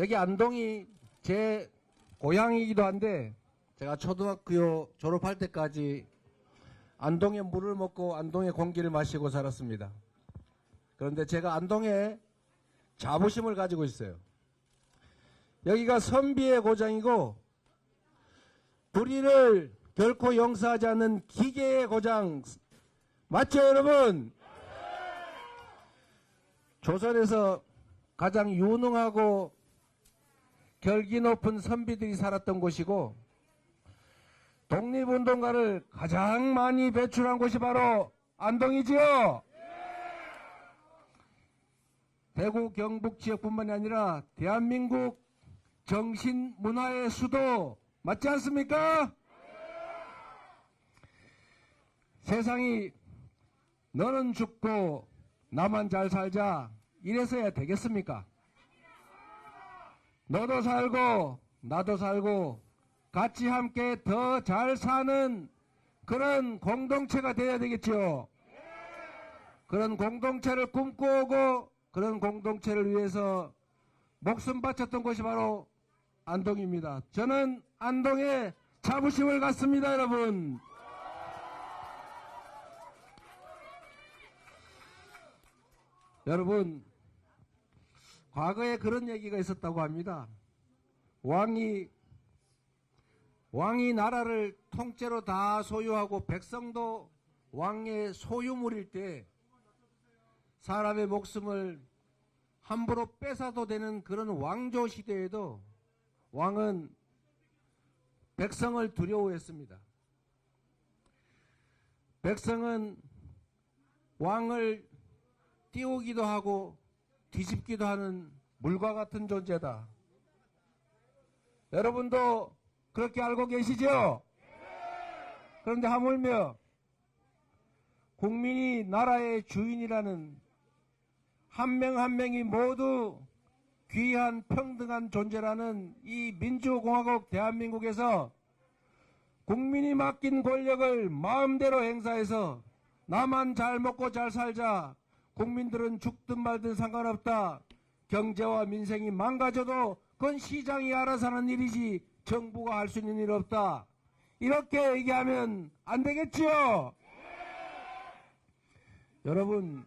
여기 안동이 제 고향이기도 한데 제가 초등학교 졸업할 때까지 안동의 물을 먹고 안동의 공기를 마시고 살았습니다. 그런데 제가 안동에 자부심을 가지고 있어요. 여기가 선비의 고장이고 불의를 결코 용서하지 않는 기계의 고장 맞죠 여러분? 조선에서 가장 유능하고 결기 높은 선비들이 살았던 곳이고 독립운동가를 가장 많이 배출한 곳이 바로 안동이지요. 대구 경북 지역뿐만이 아니라 대한민국 정신문화의 수도 맞지 않습니까? 세상이 너는 죽고 나만 잘 살자 이래서야 되겠습니까? 너도 살고 나도 살고 같이 함께 더 잘 사는 그런 공동체가 돼야 되겠죠. 그런 공동체를 꿈꾸고 그런 공동체를 위해서 목숨 바쳤던 곳이 바로 안동입니다. 저는 안동에 자부심을 갖습니다, 여러분. 여러분, 과거에 그런 얘기가 있었다고 합니다. 왕이 나라를 통째로 다 소유하고 백성도 왕의 소유물일 때 사람의 목숨을 함부로 뺏어도 되는 그런 왕조 시대에도 왕은 백성을 두려워했습니다. 백성은 왕을 띄우기도 하고 뒤집기도 하는 물과 같은 존재다. 여러분도 그렇게 알고 계시죠? 그런데 하물며 국민이 나라의 주인이라는 한 명 한 명이 모두 귀한 평등한 존재라는 이 민주공화국 대한민국에서 국민이 맡긴 권력을 마음대로 행사해서 나만 잘 먹고 잘 살자, 국민들은 죽든 말든 상관없다, 경제와 민생이 망가져도 그건 시장이 알아서 하는 일이지 정부가 할 수 있는 일 없다, 이렇게 얘기하면 안 되겠지요? 여러분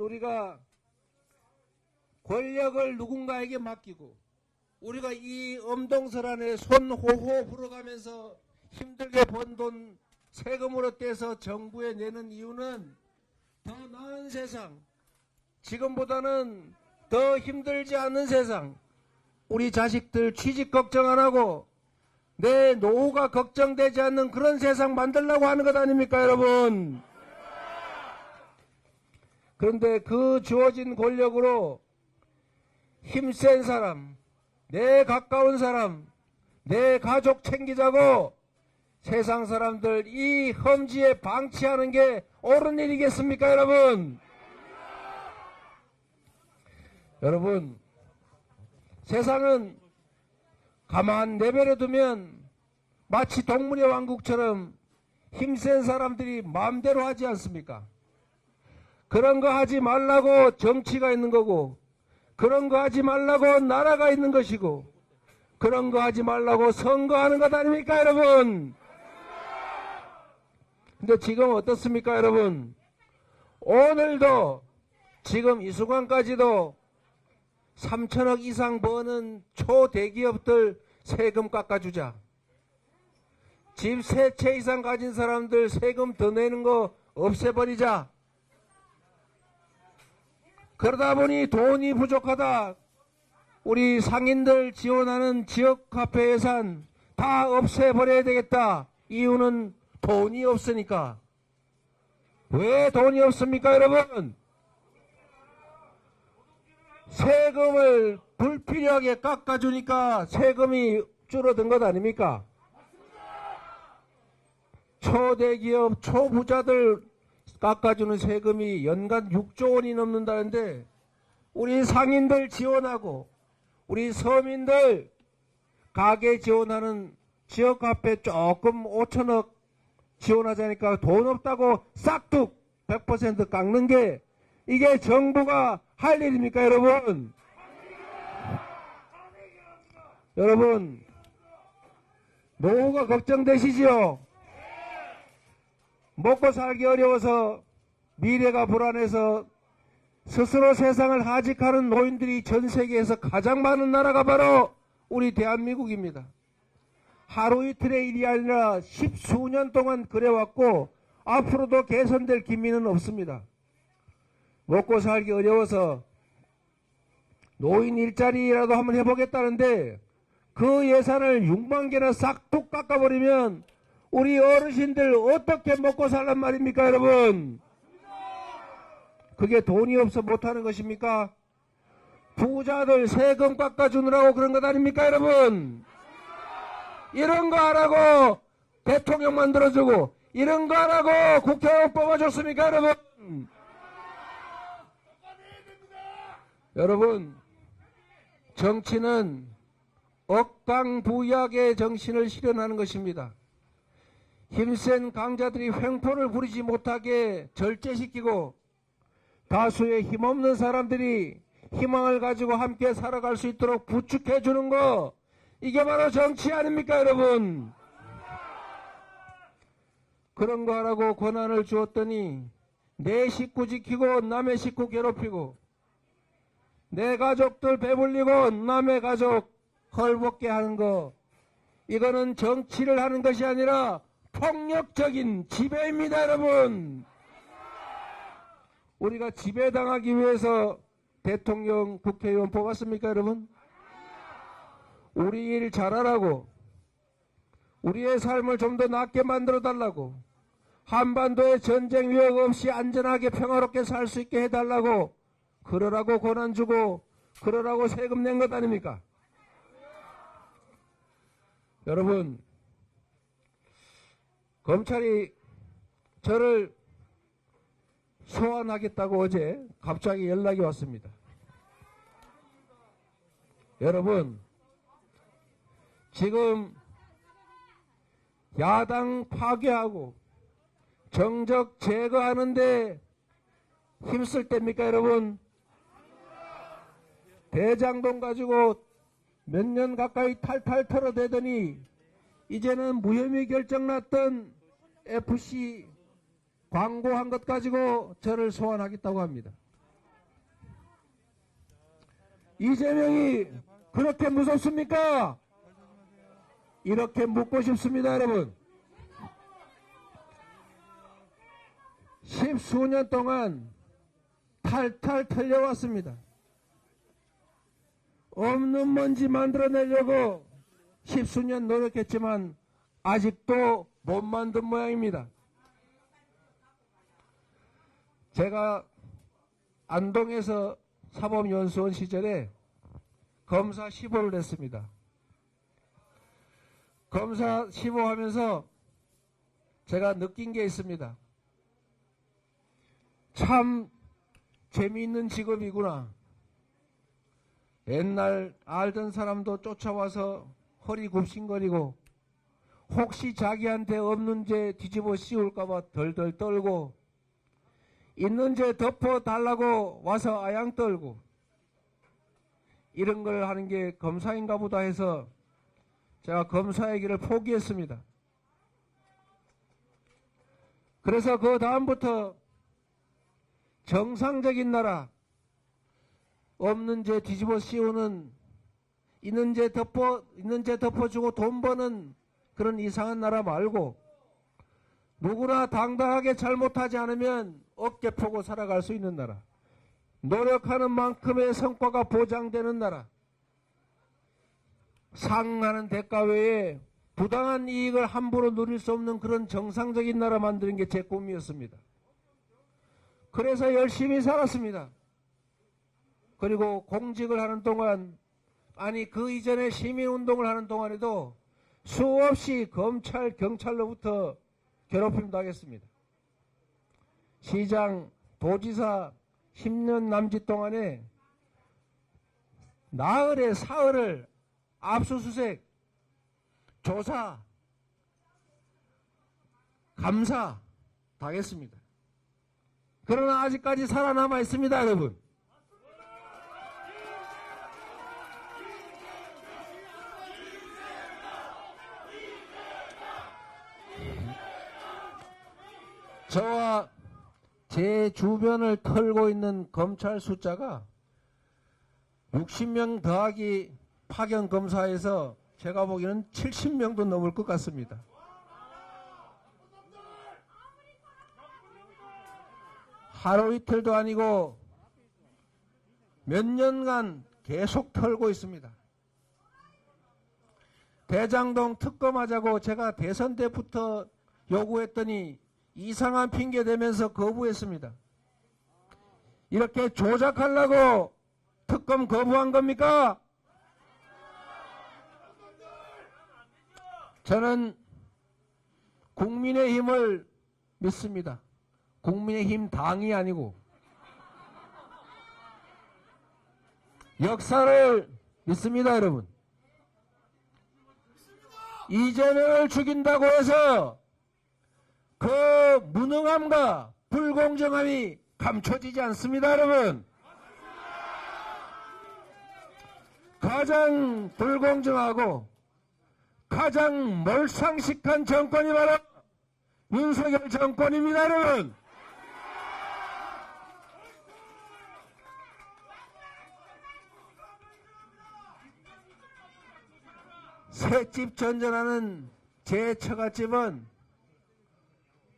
우리가 권력을 누군가에게 맡기고 우리가 이 엄동설 안에 손 호호 불어가면서 힘들게 번 돈 세금으로 떼서 정부에 내는 이유는 더 나은 세상, 지금보다는 더 힘들지 않은 세상, 우리 자식들 취직 걱정 안 하고 내 노후가 걱정되지 않는 그런 세상 만들려고 하는 것 아닙니까 여러분? 그런데 그 주어진 권력으로 힘센 사람, 내 가까운 사람, 내 가족 챙기자고 세상 사람들 이 험지에 방치하는 게 옳은 일이겠습니까 여러분? 여러분, 세상은 가만 내버려 두면 마치 동물의 왕국처럼 힘센 사람들이 마음대로 하지 않습니까? 그런 거 하지 말라고 정치가 있는 거고, 그런 거 하지 말라고 나라가 있는 것이고, 그런 거 하지 말라고 선거하는 것 아닙니까 여러분? 근데 지금 어떻습니까 여러분? 오늘도 지금 이 순간까지도 3천억 이상 버는 초대기업들 세금 깎아주자, 집 3채 이상 가진 사람들 세금 더 내는 거 없애버리자, 그러다 보니 돈이 부족하다, 우리 상인들 지원하는 지역 카페 예산 다 없애버려야 되겠다. 이유는 돈이 없으니까. 왜 돈이 없습니까 여러분? 세금을 불필요하게 깎아주니까 세금이 줄어든 것 아닙니까? 초대기업 초부자들 깎아주는 세금이 연간 6조 원이 넘는다는데 우리 상인들 지원하고 우리 서민들 가게 지원하는 지역 카페 조금 5천억 지원하자니까 돈 없다고 싹둑 100% 깎는 게 이게 정부가 할 일입니까 여러분? 여러분, 노후가 걱정되시지요? 먹고 살기 어려워서 미래가 불안해서 스스로 세상을 하직하는 노인들이 전 세계에서 가장 많은 나라가 바로 우리 대한민국입니다. 하루 이틀의 일이 아니라 십수년 동안 그래왔고 앞으로도 개선될 기미는 없습니다. 먹고 살기 어려워서 노인 일자리라도 한번 해보겠다는데 그 예산을 6만 개나 싹둑 깎아버리면 우리 어르신들 어떻게 먹고 살란 말입니까, 여러분? 그게 돈이 없어 못하는 것입니까? 부자들 세금 깎아주느라고 그런 것 아닙니까, 여러분? 이런 거 하라고 대통령 만들어주고 이런 거 하라고 국회의원 뽑아줬습니까, 여러분? 여러분, 정치는 억강부약의 정신을 실현하는 것입니다. 힘센 강자들이 횡포를 부리지 못하게 절제시키고 다수의 힘없는 사람들이 희망을 가지고 함께 살아갈 수 있도록 부축해 주는 거, 이게 바로 정치 아닙니까, 여러분? 그런 거 하라고 권한을 주었더니 내 식구 지키고 남의 식구 괴롭히고 내 가족들 배불리고 남의 가족 헐벗게 하는 거, 이거는 정치를 하는 것이 아니라 폭력적인 지배입니다, 여러분. 우리가 지배당하기 위해서 대통령, 국회의원 뽑았습니까, 여러분? 우리 일 잘하라고, 우리의 삶을 좀 더 낫게 만들어달라고, 한반도에 전쟁 위협 없이 안전하게 평화롭게 살 수 있게 해달라고, 그러라고 권한 주고 그러라고 세금 낸 것 아닙니까? 여러분, 검찰이 저를 소환하겠다고 어제 갑자기 연락이 왔습니다. 여러분, 지금 야당 파괴하고 정적 제거하는데 힘쓸 때입니까, 여러분? 대장동 가지고 몇 년 가까이 탈탈 털어대더니 이제는 무혐의 결정 났던 FC 광고한 것 가지고 저를 소환하겠다고 합니다. 이재명이 그렇게 무섭습니까? 이렇게 묻고 싶습니다, 여러분. 십수년 동안 탈탈 털려왔습니다. 없는 먼지 만들어내려고 십수년 노력했지만 아직도 못 만든 모양입니다. 제가 안동에서 사법연수원 시절에 검사 15를 했습니다. 검사 15 하면서 제가 느낀 게 있습니다. 참 재미있는 직업이구나. 옛날 알던 사람도 쫓아와서 허리 굽신거리고 혹시 자기한테 없는 죄 뒤집어 씌울까봐 덜덜 떨고 있는 죄 덮어달라고 와서 아양 떨고 이런 걸 하는 게 검사인가 보다 해서 제가 검사의 길을 포기했습니다. 그래서 그 다음부터 정상적인 나라, 없는 죄 뒤집어 씌우는, 있는 죄 덮어주고 돈 버는 그런 이상한 나라 말고 누구나 당당하게 잘못하지 않으면 어깨 펴고 살아갈 수 있는 나라, 노력하는 만큼의 성과가 보장되는 나라, 상응하는 대가 외에 부당한 이익을 함부로 누릴 수 없는 그런 정상적인 나라 만드는 게 제 꿈이었습니다. 그래서 열심히 살았습니다. 그리고 공직을 하는 동안, 아니 그 이전에 시민운동을 하는 동안에도 수없이 검찰, 경찰로부터 괴롭힘 당했습니다. 시장, 도지사 10년 남짓 동안에 나흘에 사흘을 압수수색, 조사, 감사 당했습니다. 그러나 아직까지 살아남아 있습니다, 여러분. 저와 제 주변을 털고 있는 검찰 숫자가 60명 더하기 파견 검사에서 제가 보기에는 70명도 넘을 것 같습니다. 하루 이틀도 아니고 몇 년간 계속 털고 있습니다. 대장동 특검하자고 제가 대선 때부터 요구했더니 이상한 핑계 대면서 거부했습니다. 이렇게 조작하려고 특검 거부한 겁니까? 저는 국민의힘을 믿습니다. 국민의힘 당이 아니고 역사를 믿습니다, 여러분. 이재명을 죽인다고 해서 그 무능함과 불공정함이 감춰지지 않습니다, 여러분. 가장 불공정하고 가장 몰상식한 정권이 바로 윤석열 정권입니다, 여러분. 새집 전전하는 제 처갓집은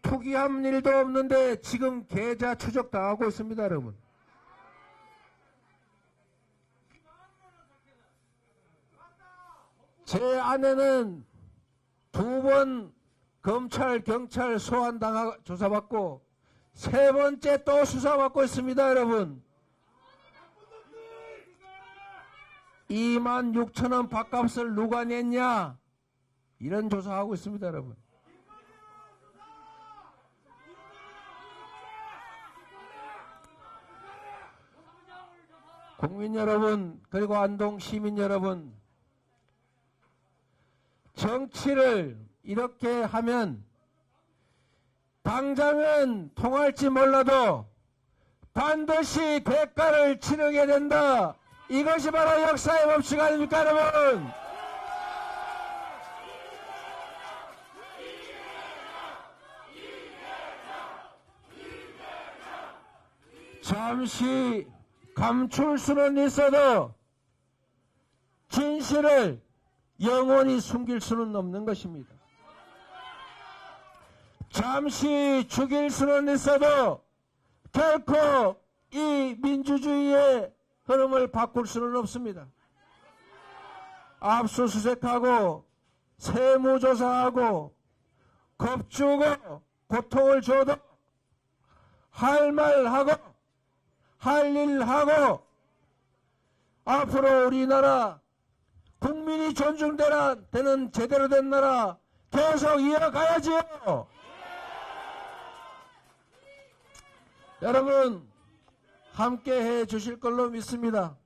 투기한 일도 없는데 지금 계좌 추적당하고 있습니다, 여러분. 제 아내는 2번 검찰, 경찰 조사받고 3번째 또 수사받고 있습니다, 여러분. 26,000원 밥값을 누가 냈냐? 이런 조사하고 있습니다, 여러분. 국민 여러분, 그리고 안동 시민 여러분, 정치를 이렇게 하면 당장은 통할지 몰라도 반드시 대가를 치르게 된다. 이것이 바로 역사의 법칙 아닙니까, 여러분? 잠시 감출 수는 있어도 진실을 영원히 숨길 수는 없는 것입니다. 잠시 죽일 수는 있어도 결코 이 민주주의의 흐름을 바꿀 수는 없습니다. 압수수색하고 세무조사하고 겁주고 고통을 줘도 할 말하고 할 일하고 앞으로 우리나라 국민이 존중되는 제대로 된 나라 계속 이어가야지요. 여러분 함께 해 주실 걸로 믿습니다.